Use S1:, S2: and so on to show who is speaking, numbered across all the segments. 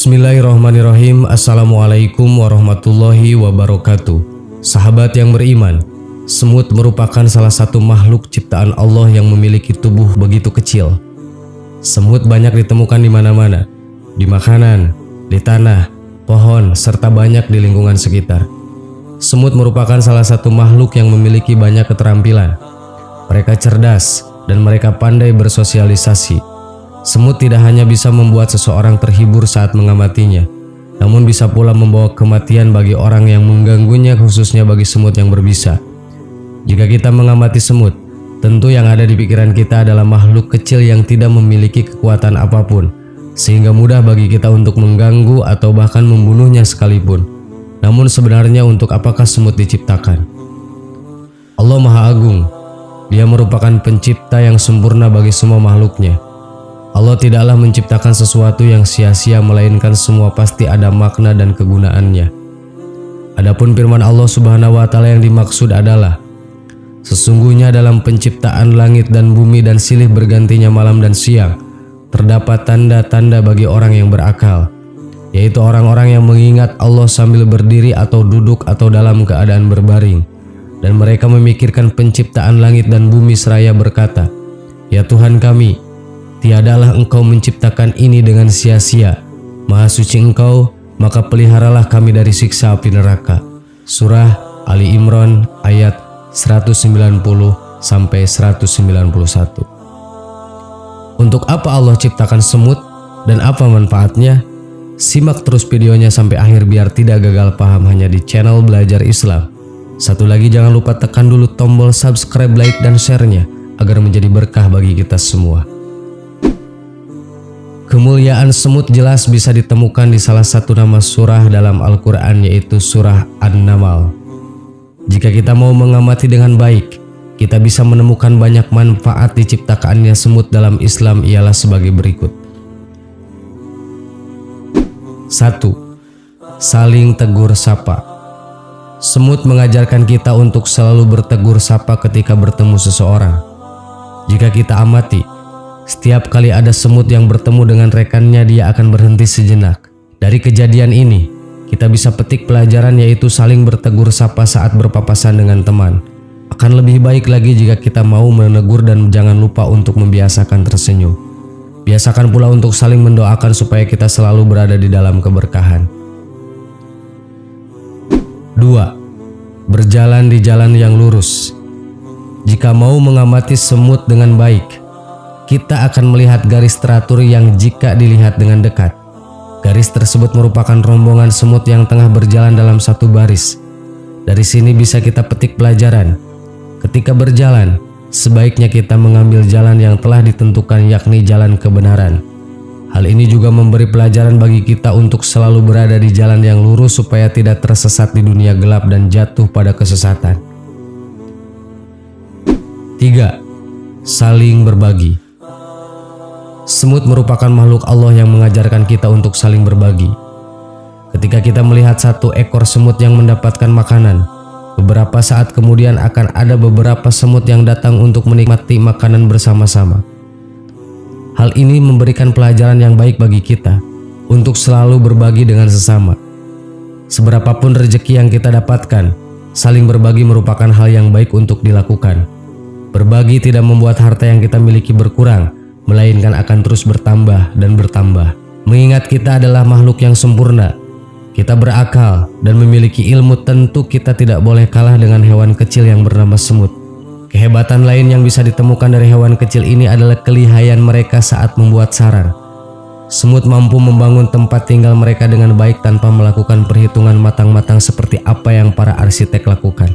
S1: Bismillahirrahmanirrahim. Assalamualaikum warahmatullahi wabarakatuh. Sahabat yang beriman, semut merupakan salah satu makhluk ciptaan Allah yang memiliki tubuh begitu kecil. Semut banyak ditemukan di mana-mana, di makanan, di tanah, pohon, serta banyak di lingkungan sekitar. Semut merupakan salah satu makhluk yang memiliki banyak keterampilan. Mereka cerdas dan mereka pandai bersosialisasi. Semut tidak hanya bisa membuat seseorang terhibur saat mengamatinya, namun bisa pula membawa kematian bagi orang yang mengganggunya, khususnya bagi semut yang berbisa. Jika kita mengamati semut, tentu yang ada di pikiran kita adalah makhluk kecil yang tidak memiliki kekuatan apapun, sehingga mudah bagi kita untuk mengganggu atau bahkan membunuhnya sekalipun. Namun sebenarnya untuk apakah semut diciptakan? Allah Maha Agung. Dia merupakan pencipta yang sempurna bagi semua makhluknya. Allah tidaklah menciptakan sesuatu yang sia-sia, melainkan semua pasti ada makna dan kegunaannya. Adapun firman Allah Subhanahu wa Ta'ala yang dimaksud adalah, sesungguhnya dalam penciptaan langit dan bumi dan silih bergantinya malam dan siang, terdapat tanda-tanda bagi orang yang berakal, yaitu orang-orang yang mengingat Allah sambil berdiri atau duduk atau dalam keadaan berbaring, dan mereka memikirkan penciptaan langit dan bumi seraya berkata, "Ya Tuhan kami, tiadalah Engkau menciptakan ini dengan sia-sia. Maha suci Engkau, maka peliharalah kami dari siksa api neraka." Surah Ali Imran ayat 190-191. Untuk apa Allah ciptakan semut dan apa manfaatnya? Simak terus videonya sampai akhir biar tidak gagal paham hanya di channel Belajar Islam. Satu lagi, jangan lupa tekan dulu tombol subscribe, like, dan share-nya agar menjadi berkah bagi kita semua. Kemuliaan semut jelas bisa ditemukan di salah satu nama surah dalam Al-Quran, yaitu surah An-Naml. Jika kita mau mengamati dengan baik, kita bisa menemukan banyak manfaat diciptakannya semut dalam Islam, ialah sebagai berikut. 1. Saling tegur sapa. Semut mengajarkan kita untuk selalu bertegur sapa ketika bertemu seseorang. Jika kita amati, setiap kali ada semut yang bertemu dengan rekannya, dia akan berhenti sejenak. Dari kejadian ini, kita bisa petik pelajaran, yaitu saling bertegur sapa saat berpapasan dengan teman. Akan lebih baik lagi jika kita mau menegur, dan jangan lupa untuk membiasakan tersenyum. Biasakan pula untuk saling mendoakan supaya kita selalu berada di dalam keberkahan. 2. Berjalan di jalan yang lurus. Jika mau mengamati semut dengan baik, kita akan melihat garis teratur yang jika dilihat dengan dekat, garis tersebut merupakan rombongan semut yang tengah berjalan dalam satu baris. Dari sini bisa kita petik pelajaran. Ketika berjalan, sebaiknya kita mengambil jalan yang telah ditentukan, yakni jalan kebenaran. Hal ini juga memberi pelajaran bagi kita untuk selalu berada di jalan yang lurus supaya tidak tersesat di dunia gelap dan jatuh pada kesesatan. 3. Saling berbagi. Semut merupakan makhluk Allah yang mengajarkan kita untuk saling berbagi. Ketika kita melihat satu ekor semut yang mendapatkan makanan, beberapa saat kemudian akan ada beberapa semut yang datang untuk menikmati makanan bersama-sama. Hal ini memberikan pelajaran yang baik bagi kita untuk selalu berbagi dengan sesama. Seberapapun rezeki yang kita dapatkan, saling berbagi merupakan hal yang baik untuk dilakukan. Berbagi tidak membuat harta yang kita miliki berkurang, melainkan akan terus bertambah dan bertambah. Mengingat kita adalah makhluk yang sempurna, kita berakal dan memiliki ilmu, tentu kita tidak boleh kalah dengan hewan kecil yang bernama semut. Kehebatan lain yang bisa ditemukan dari hewan kecil ini adalah kelihayan mereka saat membuat sarang. Semut mampu membangun tempat tinggal mereka dengan baik tanpa melakukan perhitungan matang-matang seperti apa yang para arsitek lakukan.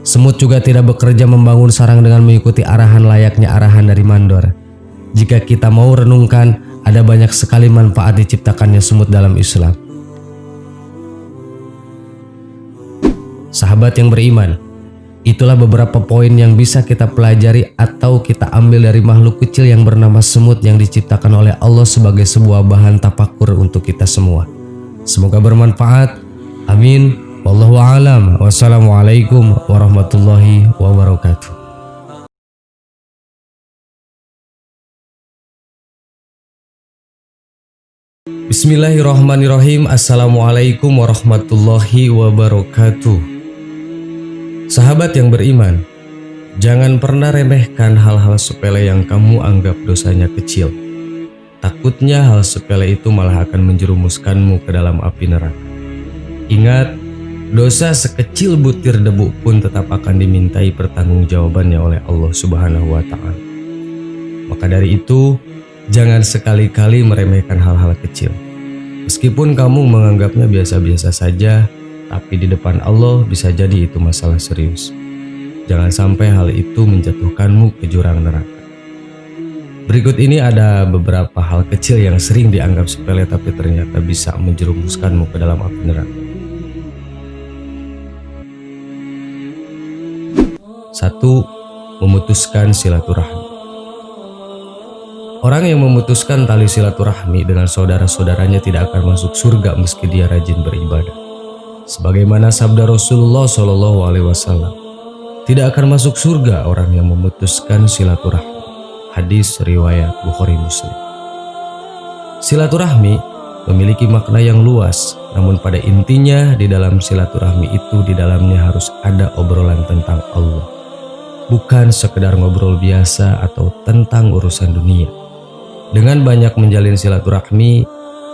S1: Semut juga tidak bekerja membangun sarang dengan mengikuti arahan layaknya arahan dari mandor. Jika kita mau renungkan, ada banyak sekali manfaat diciptakannya semut dalam Islam. Sahabat yang beriman, itulah beberapa poin yang bisa kita pelajari atau kita ambil dari makhluk kecil yang bernama semut yang diciptakan oleh Allah sebagai sebuah bahan tafakur untuk kita semua. Semoga bermanfaat. Amin. Wallahu a'lam. Wassalamualaikum warahmatullahi wabarakatuh. Bismillahirrahmanirrahim. Assalamualaikum warahmatullahi wabarakatuh. Sahabat yang beriman, jangan pernah remehkan hal-hal sepele yang kamu anggap dosanya kecil. Takutnya hal sepele itu malah akan menjerumuskanmu ke dalam api neraka. Ingat, dosa sekecil butir debu pun tetap akan dimintai pertanggungjawabannya oleh Allah Subhanahu wa Ta'ala. Maka dari itu, jangan sekali-kali meremehkan hal-hal kecil. Meskipun kamu menganggapnya biasa-biasa saja, tapi di depan Allah bisa jadi itu masalah serius. Jangan sampai hal itu menjatuhkanmu ke jurang neraka. Berikut ini ada beberapa hal kecil yang sering dianggap sepele tapi ternyata bisa menjerumuskanmu ke dalam api neraka. 1. Memutuskan silaturahmi. Orang yang memutuskan tali silaturahmi dengan saudara-saudaranya tidak akan masuk surga meski dia rajin beribadah. Sebagaimana sabda Rasulullah SAW, tidak akan masuk surga orang yang memutuskan silaturahmi. Hadis riwayat Bukhari Muslim. Silaturahmi memiliki makna yang luas, namun pada intinya di dalam silaturahmi itu di dalamnya harus ada obrolan tentang Allah. Bukan sekedar ngobrol biasa atau tentang urusan dunia. Dengan banyak menjalin silaturahmi,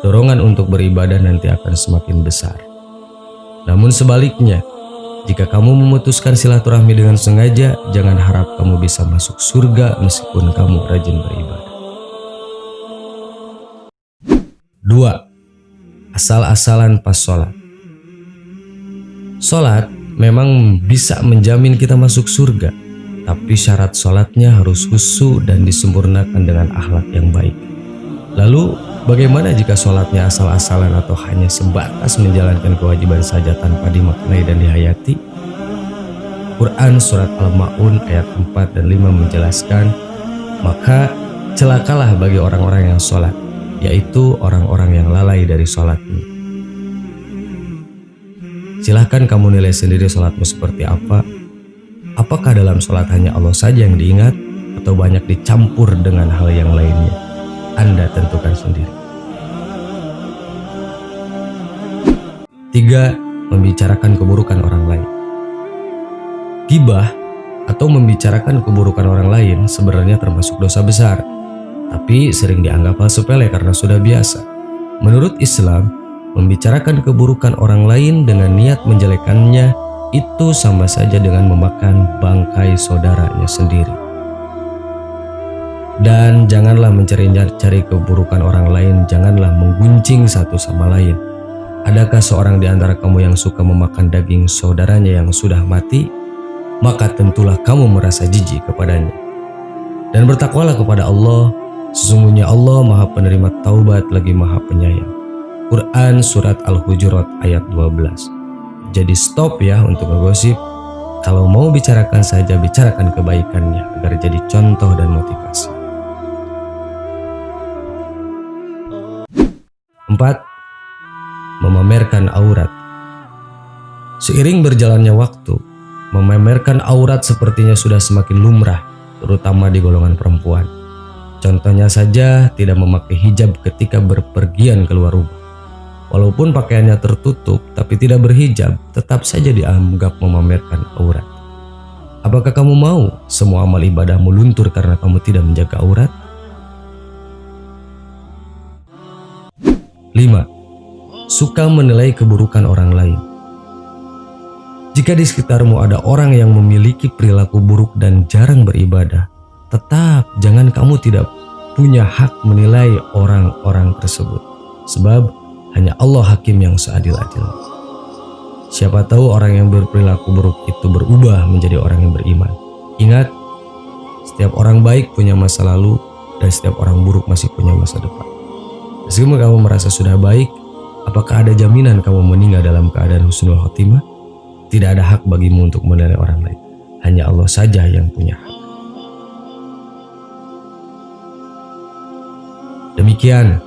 S1: dorongan untuk beribadah nanti akan semakin besar. Namun sebaliknya, jika kamu memutuskan silaturahmi dengan sengaja, jangan harap kamu bisa masuk surga meskipun kamu rajin beribadah. 2. Asal-asalan pas sholat. Sholat memang bisa menjamin kita masuk surga, tapi syarat sholatnya harus khusyuk dan disempurnakan dengan akhlak yang baik. Lalu, bagaimana jika sholatnya asal-asalan atau hanya sebatas menjalankan kewajiban saja tanpa dimaknai dan dihayati? Quran Surat Al-Ma'un ayat 4 dan 5 menjelaskan, maka celakalah bagi orang-orang yang sholat, yaitu orang-orang yang lalai dari sholatnya. Silahkan kamu nilai sendiri sholatmu seperti apa. Apakah dalam sholat hanya Allah saja yang diingat atau banyak dicampur dengan hal yang lainnya? Anda tentukan sendiri. 3. Membicarakan keburukan orang lain. Ghibah atau membicarakan keburukan orang lain sebenarnya termasuk dosa besar, tapi sering dianggap hal sepele karena sudah biasa. Menurut Islam, membicarakan keburukan orang lain dengan niat menjelekannya itu sama saja dengan memakan bangkai saudaranya sendiri. Dan janganlah mencari-cari keburukan orang lain, janganlah menggunjing satu sama lain. Adakah seorang di antara kamu yang suka memakan daging saudaranya yang sudah mati? Maka tentulah kamu merasa jijik kepadanya. Dan bertakwalah kepada Allah, sesungguhnya Allah Maha Penerima Taubat lagi Maha Penyayang. Quran Surat Al-Hujurat ayat 12. Jadi stop ya untuk ngegosip. Kalau mau bicarakan saja, bicarakan kebaikannya agar jadi contoh dan motivasi. 4. Memamerkan aurat. Seiring berjalannya waktu, memamerkan aurat sepertinya sudah semakin lumrah, terutama di golongan perempuan. Contohnya saja tidak memakai hijab ketika berpergian keluar rumah. Walaupun pakaiannya tertutup tapi tidak berhijab, tetap saja dianggap memamerkan aurat. Apakah kamu mau semua amal ibadahmu luntur karena kamu tidak menjaga aurat? 5. Suka menilai keburukan orang lain. Jika di sekitarmu ada orang yang memiliki perilaku buruk dan jarang beribadah, tetap jangan kamu tidak punya hak menilai orang-orang tersebut. Sebab hanya Allah hakim yang seadil-adilnya. Siapa tahu orang yang berperilaku buruk itu berubah menjadi orang yang beriman. Ingat, setiap orang baik punya masa lalu dan setiap orang buruk masih punya masa depan. Meskipun kamu merasa sudah baik, apakah ada jaminan kamu meninggal dalam keadaan husnul khotimah? Tidak ada hak bagimu untuk menilai orang lain. Hanya Allah saja yang punya hak. Demikian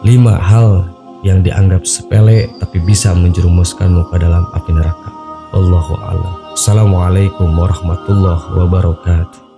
S1: 5 hal yang dianggap sepele tapi bisa menjerumuskanmu ke dalam api neraka. Wallahu a'lam. Assalamualaikum warahmatullahi wabarakatuh.